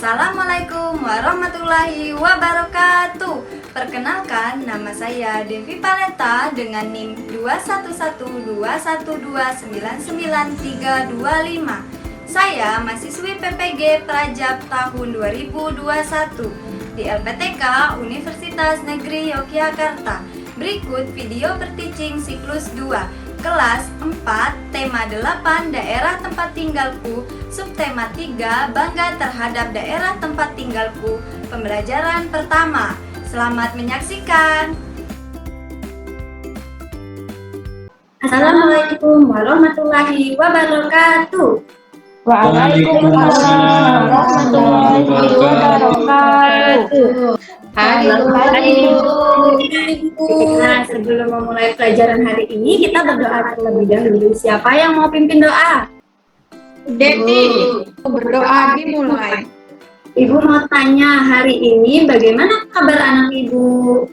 Assalamualaikum warahmatullahi wabarakatuh. Perkenalkan, nama saya Devi Paleta dengan NIM 21121299325. Saya mahasiswi PPG Prajab tahun 2021 di LPTK Universitas Negeri Yogyakarta. Berikut video berteaching siklus 2 kelas 4, tema 8, daerah tempat tinggalku, subtema 3, bangga terhadap daerah tempat tinggalku, pembelajaran pertama. Selamat menyaksikan. Assalamualaikum warahmatullahi wabarakatuh. Waalaikumsalam warahmatullahi wabarakatuh. Nah, sebelum memulai pelajaran hari ini, kita berdoa terlebih dahulu. Siapa yang mau pimpin doa? Devi, berdoa dimulai. Ibu mau tanya, hari ini bagaimana kabar anak ibu?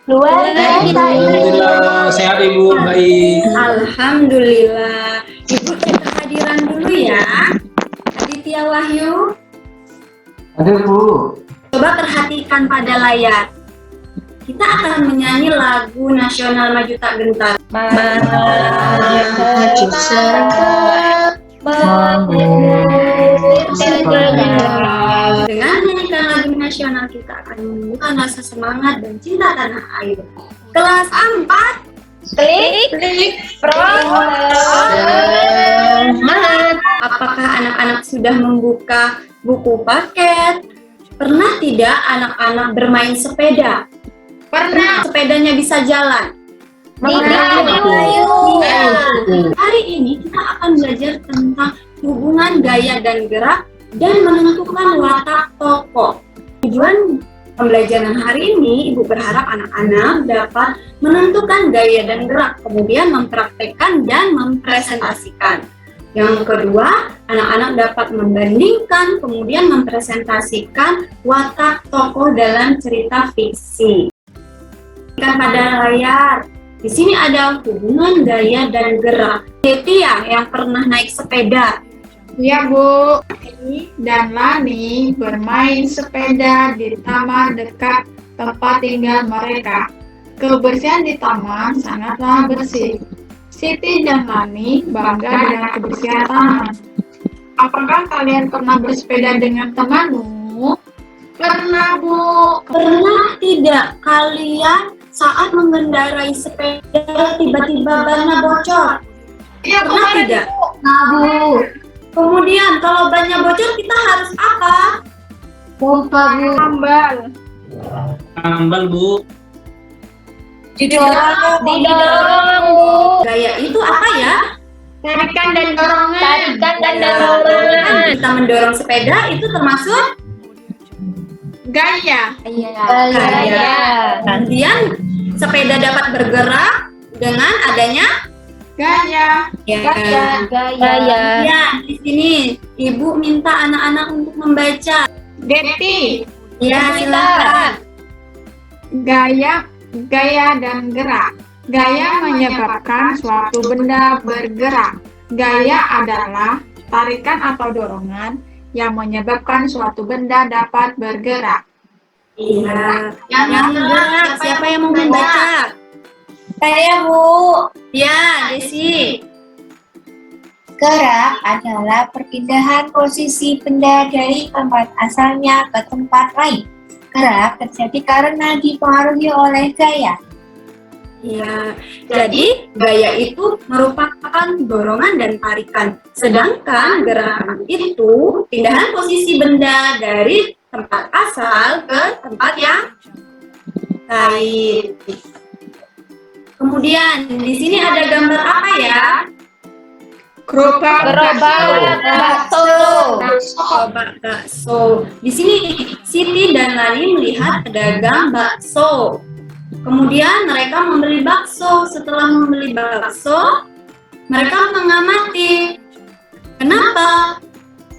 Luar biasa. Alhamdulillah, sehat ibu, baik. Alhamdulillah. Ibu cek kehadiran dulu ya. Aditya Wahyu, Ada bu. coba perhatikan pada layar. Kita akan menyanyi lagu nasional Maju Tak Gentar. Maju sehat, Dengan menyanyikan lagu nasional, kita akan menumbuhkan rasa semangat dan cinta tanah air. Kelas 4. klik Apakah anak-anak sudah membuka buku paket? Pernah tidak anak-anak bermain sepeda? Pernah. Sepedanya bisa jalan? Hari ini kita akan belajar tentang hubungan gaya dan gerak dan menentukan watak tokoh. Tujuan pembelajaran hari ini, Ibu berharap anak-anak dapat menentukan gaya dan gerak, kemudian mempraktekkan dan mempresentasikan. Yang kedua, anak-anak dapat membandingkan, kemudian mempresentasikan watak tokoh dalam cerita fiksi. Pada layar, di sini ada hubungan gaya dan gerak. Devi ya, yang pernah naik sepeda. Ya Bu, Devi dan Lani bermain sepeda di taman dekat tempat tinggal mereka. Kebersihan di taman sangatlah bersih. Siti dan Lani bangga dengan kebersihan taman. Apakah kalian pernah bersepeda dengan temanmu? Pernah Bu. Pernah tidak kalian saat mengendarai sepeda tiba-tiba bannya bocor? Iya Pernah tidak? Nah Bu. Kemudian kalau bannya bocor kita harus apa? Pompa Bu. Tambal bu. Didorong Bu. Gaya itu apa ya? Tarikan dan dorongan. Kita mendorong sepeda itu termasuk Gaya. gaya. Kemudian sepeda dapat bergerak dengan adanya Gaya. Ya, di sini Ibu minta anak-anak untuk membaca. Devi. Ya, silakan. Gaya dan gerak. Gaya menyebabkan suatu benda bergerak. Gaya adalah tarikan atau dorongan yang menyebabkan suatu benda dapat bergerak. Iya. Yang bergerak, siapa yang mau membaca? Saya Bu, Ya, Desi. gerak adalah perpindahan posisi benda dari tempat asalnya ke tempat lain. Gerak terjadi karena dipengaruhi oleh gaya. Ya, jadi gaya itu merupakan dorongan dan tarikan. Sedangkan gerakan itu pindahan posisi benda dari tempat asal ke tempat yang lain. Kemudian di sini ada gambar apa ya? Gerobak bakso. Di sini Siti dan Lali melihat pedagang bakso. Kemudian mereka membeli bakso. Setelah membeli bakso, mereka mengamati. Kenapa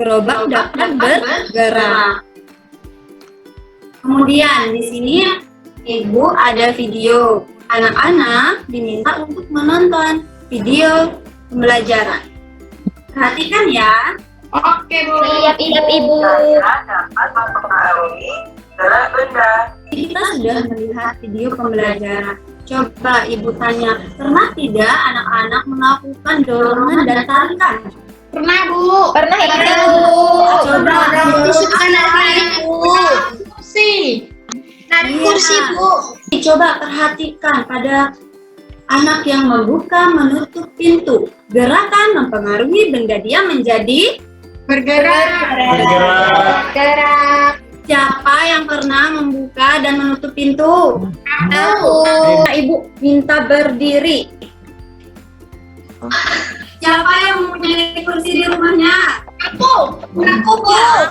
gerobak dapat bergerak? Kemudian di sini Ibu ada video. Anak-anak diminta untuk menonton video pembelajaran. Perhatikan ya. Oke, Bu. Siap, Ibu. dapat mempengaruhi gerak benda. Kita sudah melihat video pembelajaran. Coba Ibu tanya, pernah tidak anak-anak melakukan dorongan dan tarikan? Pernah, Bu. Pernah, Ibu. Coba Kursi. narik kursi, Bu. Coba perhatikan pada anak yang membuka menutup pintu. Gerakan mempengaruhi benda dia menjadi Bergerak. Gerak. siapa yang pernah membuka dan menutup pintu? Ibu minta berdiri. Siapa yang mempunyai kursi di rumahnya? Aku, Bu.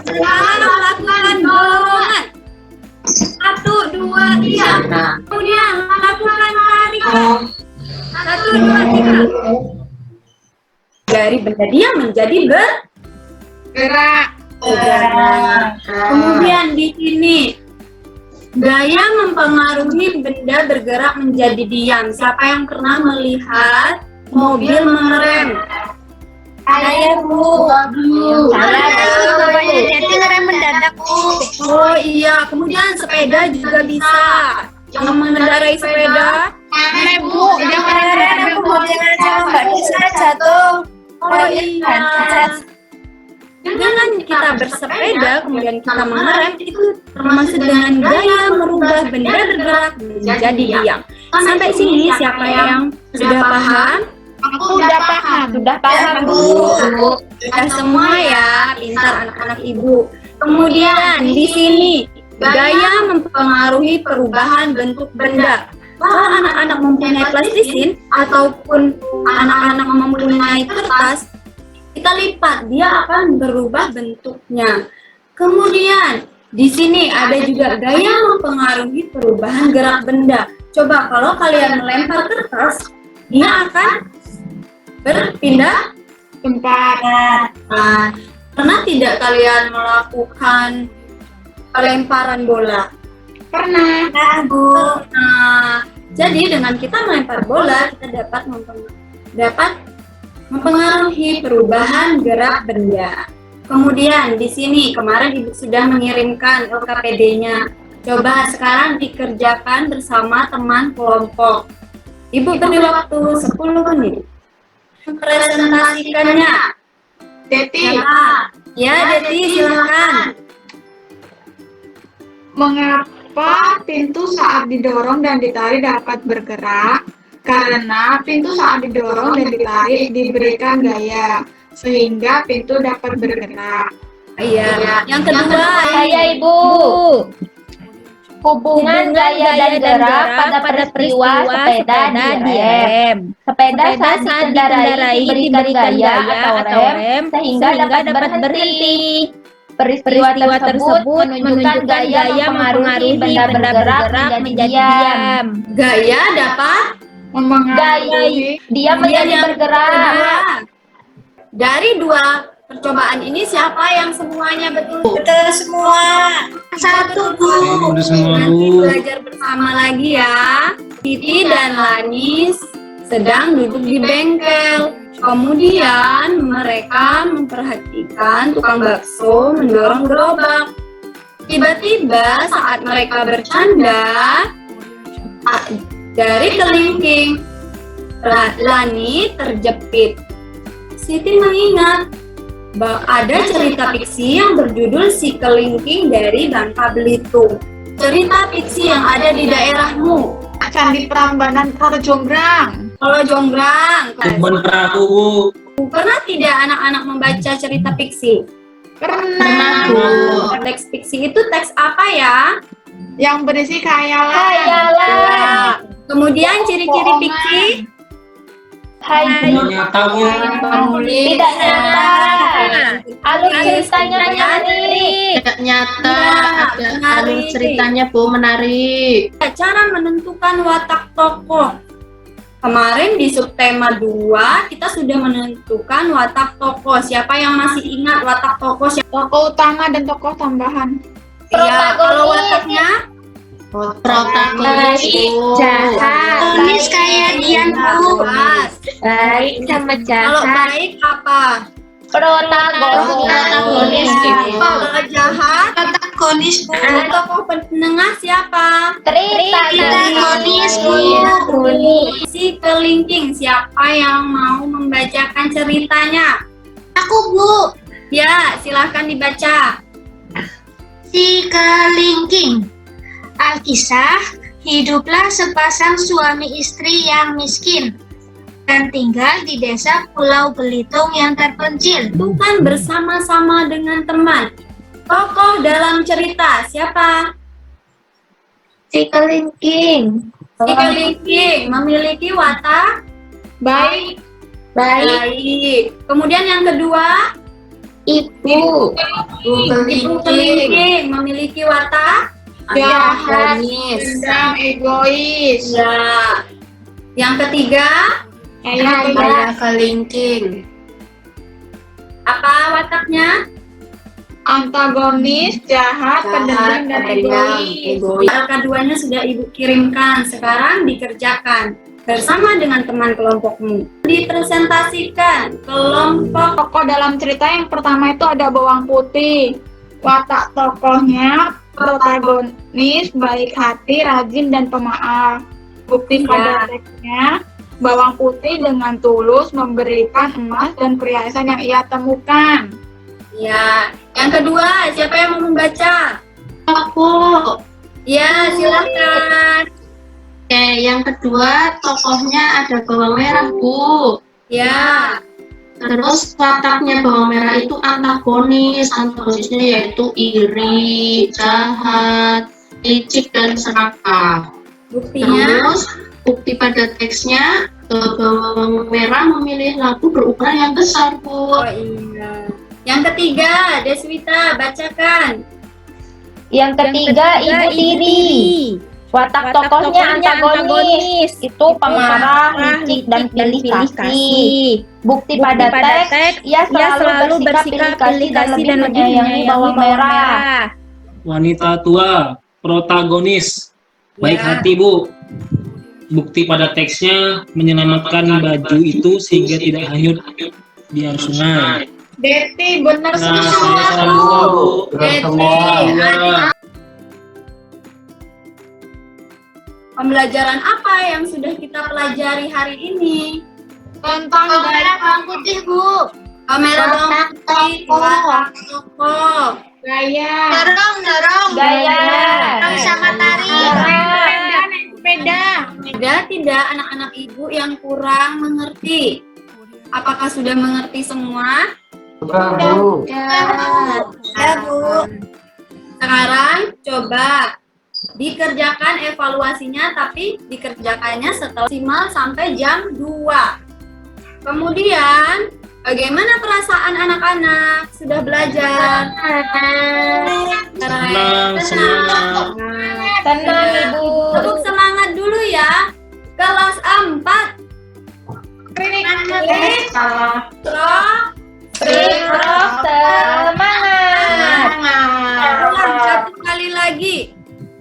Sekarang lakukan dorongan. 1, 2, 3. Kemudian lakukan tarikan. 1, 2, 3. Dari benda dia menjadi Gerak. bergerak. Kemudian di sini gaya mempengaruhi benda bergerak menjadi diam. Siapa yang pernah melihat mobil mengerem? Saya, Bu. Jadi ngerem mendadak, Bu. Oh iya, kemudian sepeda juga bisa. Yang mengendarai sepeda. Bu. Kemarin aku mau jalan sama Mbak Nisa jatuh. Oh iya. Dengan kita bersepeda, kemudian kita mengerem, itu termasuk dengan gaya merubah benda bergerak menjadi diam. Sampai sini siapa yang sudah paham? Aku udah paham. Sudah paham, Bu. Sudah semua ya, pintar anak-anak Ibu. Kemudian di sini gaya mempengaruhi perubahan bentuk benda. Kalau anak-anak mempunyai plastisin ataupun anak-anak mempunyai kertas, kita lipat, dia akan berubah bentuknya. Kemudian di sini ada juga gaya mempengaruhi perubahan gerak benda. Coba kalau kalian melempar kertas, dia akan berpindah Tempat. Nah, pernah tidak kalian melakukan pelemparan bola? Pernah. Bu. Nah, jadi dengan kita melempar bola, kita dapat mempengaruhi perubahan gerak benda. Kemudian di sini kemarin Ibu sudah mengirimkan LKPD-nya. Coba sekarang dikerjakan bersama teman kelompok. Ibu beri waktu 10 menit. Presentasikannya. Deti. Ya, Deti, silakan. Mengapa pintu saat didorong dan ditarik dapat bergerak? Karena pintu saat didorong dan ditarik diberikan gaya, sehingga pintu dapat bergerak. Iya. Yang kedua, Saya, Ibu. Hubungan gaya dan gerak pada peristiwa sepeda direm. Sepeda saat dikendarai diberikan gaya atau rem sehingga dapat berhenti. Peristiwa tersebut menunjukkan gaya mempengaruhi benda bergerak menjadi diam. gaya dapat Mempengaruhi Dia menjadi bergerak. Dari dua percobaan ini siapa yang semuanya betul? Betul semua. Satu, Bu. Udah semua, Nanti Bu. belajar bersama lagi ya. Titi dan Lanis sedang duduk di bengkel. Kemudian mereka memperhatikan tukang bakso mendorong gerobak. Tiba-tiba saat mereka bercanda, dari kelingking Lani terjepit. Siti mengingat bahwa ada cerita fiksi yang berjudul Si Kelingking dari Bangka Belitung. Cerita fiksi yang ada di daerahmu. Candi Prambanan Karjonggrang. Kalau Jonggrang, Kebun perahu, Bu. pernah tidak anak-anak membaca cerita fiksi? Pernah. Teks fiksi itu teks apa ya? Yang berisi khayalan. Hayalan. Kemudian ciri-ciri fiksi? Nyata, Bu. Tidak nyata. Alur ceritanya menarik. Tidak nyata, ada menarik. alur ceritanya Bu menarik. Cara menentukan watak tokoh. Kemarin di subtema 2 kita sudah menentukan watak tokoh. Siapa yang masih ingat watak tokoh? Tokoh utama dan tokoh tambahan. Iya, kalau wataknya Protagonis Bu. Jahat. Protagonis kayak Dian Bu. jelas. Baik sama Kalau jahat. baik apa? Protagonis. Antagonis, Bu. Tokoh penengah siapa? Tritagonis, Bu. Si kelingking, siapa yang mau membacakan ceritanya? Aku, Bu. Ya, silahkan dibaca. Si kelingking. Alkisah, hiduplah sepasang suami istri yang miskin dan tinggal di desa Pulau Belitung yang terpencil. Bukan bersama-sama dengan teman. Tokoh dalam cerita siapa? Si kelingking. Si kelingking memiliki watak Baik. baik. Kemudian yang kedua, Ibu. ibu kelingking memiliki watak Jahat. Antagonis. Dendam, egois. Ya. Yang ketiga, Ayah kelingking. apa wataknya? antagonis, jahat, pendendam, dan egois. Keduanya sudah ibu kirimkan, sekarang dikerjakan bersama dengan teman kelompokmu. Dipresentasikan kelompok. Tokoh dalam cerita yang pertama itu ada bawang putih. Watak tokohnya protagonis, baik hati, rajin, dan pemaaf. Bukti pada teksnya, bawang putih dengan tulus memberikan emas dan perhiasan yang ia temukan. Ya, yang kedua, siapa yang mau membaca? Aku. Ya, silakan. Oke, yang kedua tokohnya ada bawang merah, Bu. Ya, Terus wataknya bawang merah itu antagonisnya yaitu iri, jahat, licik, dan serakah. buktinya. Terus bukti pada teksnya bawang merah memilih labu berukuran yang besar, Bu. Oh iya. Yang ketiga, Deswita, bacakan. Yang ketiga, Ibu Tiri. Watak tokohnya antagonis. Itu pemarah, licik, dan pilih kasih. Bukti pada teks, ia selalu bersikap pilih kasih dan lebih menyayangi bawang merah. Wanita tua, protagonis, baik Ya. hati Bu. Bukti pada teksnya menyelamatkan baju itu sehingga tidak hanyut di arus sungai. Deti, benar Nah, semua. semua Bu. Deti, pembelajaran apa yang sudah kita pelajari hari ini? Tentang gaya bawang putih, Bu. Kamera bawang putih, watak tokoh. gaya. Dorong. Gaya. Sama tari. Sepeda, naik sepeda. Ada tidak anak-anak ibu yang kurang mengerti? Apakah sudah mengerti semua? Ya, Bu. Sekarang coba dikerjakan evaluasinya, tapi dikerjakannya setelah maksimal sampai jam 2. Kemudian, bagaimana perasaan anak-anak? Sudah belajar? Senang, semangat. Tenang, Ibu. Tepuk semangat dulu ya. Kelas 4. Prof, semangat. Ulang satu kali lagi.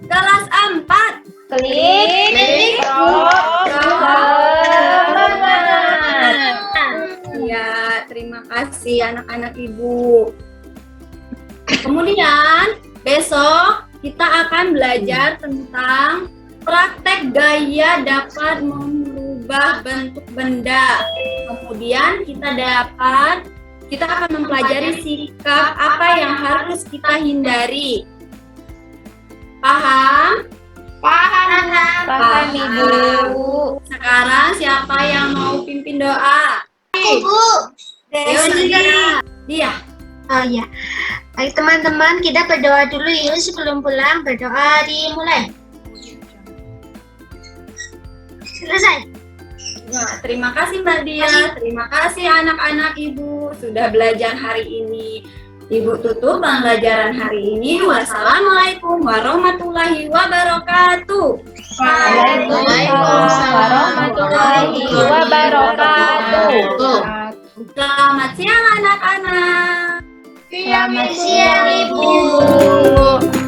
Kelas 4. Klik, Prof, semangat. Ya, terima kasih anak-anak ibu. Kemudian besok kita akan belajar tentang praktek gaya dapat merubah bentuk benda. Kemudian kita akan mempelajari sikap apa yang harus kita hindari. Paham? Paham, Ibu. Sekarang siapa yang mau pimpin doa? Bu. Dia. Oh iya. Baik teman-teman, kita berdoa dulu yuk sebelum pulang. Berdoa dimulai. Selesai. Nah, terima kasih Mbak Dia, terima kasih anak-anak Ibu sudah belajar hari ini. Ibu tutup pembelajaran hari ini. Wassalamualaikum warahmatullahi wabarakatuh. Waalaikumsalam warahmatullahi wabarakatuh. Selamat siang anak-anak. Siang, Selamat siang, Ibu.